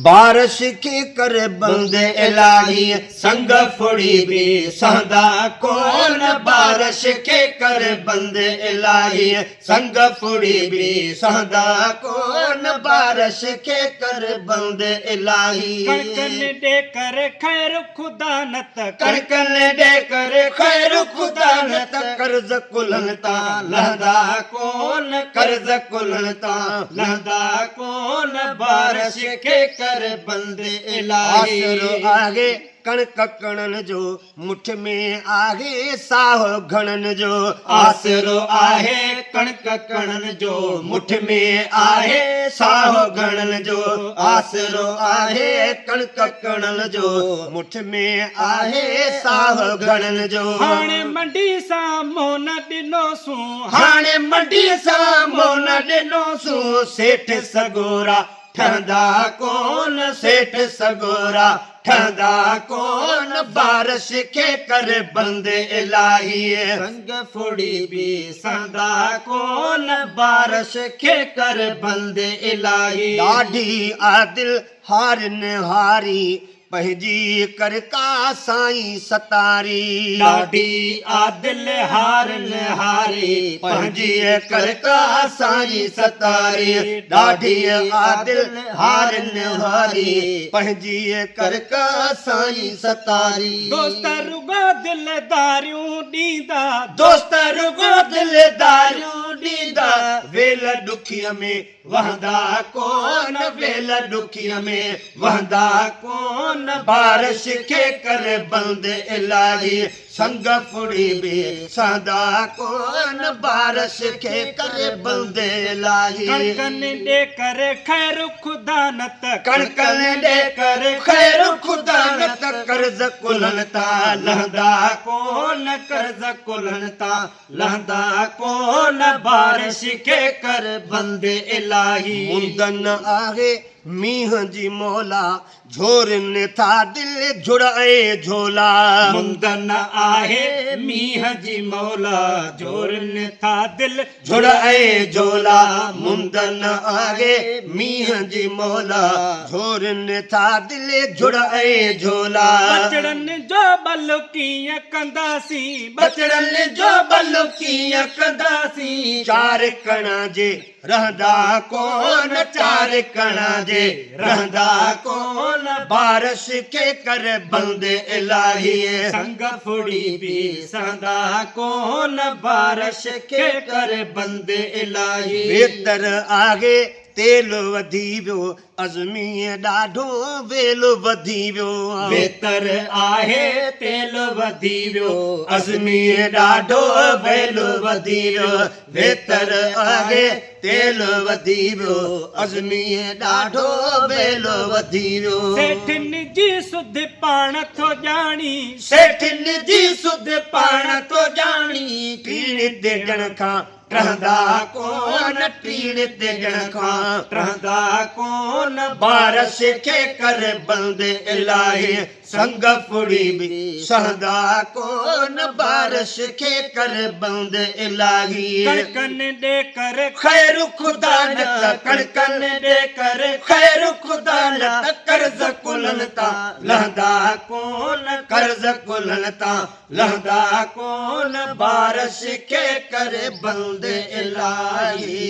बारिश के कर बंदे इलाही संग फुड़ी भी सहदा कौन बारिश के कर बंदे इलाही संग फुड़ी भी सहदा कौन बारिश के कर बंदे इलाही कणकन दे कर खैर खुदा नत कणकन दे कर खैर खुदा नत कर्ज कुलनता लहदा कौन कर्ज कुलनता लहदा कौन बारिश के कर बंदे इलाही आसरो आगे कणक कणन जो मुठ में आगे साहो घणन जो आसरो आहे कणक कणन जो मुठ में आहे साहो घणन जो आसरो आहे कणक कणन जो मुठ में आहे साहो घणन जो हाणे मंडी सा मोन ॾिनो सू हाणे मंडी सा मोन ॾिनो सू सेठ सगोरा ठहंदा कोन सेठ सगोरा ठहंदा कोन बारिश के कर बंदे इलाही संग फुड़ी भी सहदा कोन बारिश के कर बंदे इलाही ॾाढी आदिल हारिन हारी पंहिंजी कर का साईं सतारी ॾाढी आदिल हारन हारी पंहिंजी कर का साईं सतारी ॾाढी आदिल हारिन हारी पंहिंजी कर का साईं सतारी दोस्त रुगो दिलदारियूं ॾींदा दोस्त रुगो दिलदारियूं ॾींदा वेल ॾुखीअ में वहंदा कोन वेल ॾुखीअ में वहंदा कोन बारिश के कर बंदे इलाही संग फुड़ी भी सहदा कोन बारिश के कर बंदे इलाही कणकन दे कर खैर खुदा नत कणकन दे कर खैर खुदा नत कर्ज कुलनता लहंदा कोन कर्ज कुलनता लहंदा कोन बारिश के कर बंदे इलाही मुंदन आहे मींह जी मौला झोरन था दिल जुड़ाए झोला मुंदन आहे मींह जी मौला जोरन था दिल जुड़ाए झोला मुंदन आहे मींह जी मौला झोरन था दिल जुड़ाए झोला बचड़न जो बल कीअं कंदासीं बचड़न जो बल कीअं कंदासीं चार कणा जे रहंदा कोन चार कणा जे रहंदा कोन बारिश के कर बंदे इलाही संग फुड़ी भी सहदा कोन बारिश के कर बंदे इलाही वेतर आगे तेल वधी वियो अज़मीअ ॾाढो वेल वधी वियो वेतर आहे तेल वधी वियो अज़मीअ ॾाढो वेल वधी वियो वेतर आहे तेल वधी वियो अज़मीअ ॾाढो वेल वधी वियो सेठन जी सुध पाण थो ॼाणी सेठन जी सुध पाण थो ॼाणी टीण ते ॼण खां रहंदा कोन टीण ते ॼण खां रहंदा कोन बारिश के कर बंदे इलाही संग फुड़ी भी सहदा कोन बारिश के कर बंदे इलाही कणकन दे कर खैर खुदा नत कणकन दे कर खैर खुदा नत कर्ज कुलनता लहंदा कोन कर्ज कुलनता लहंदा कोन बारिश के कर बंदे इलाही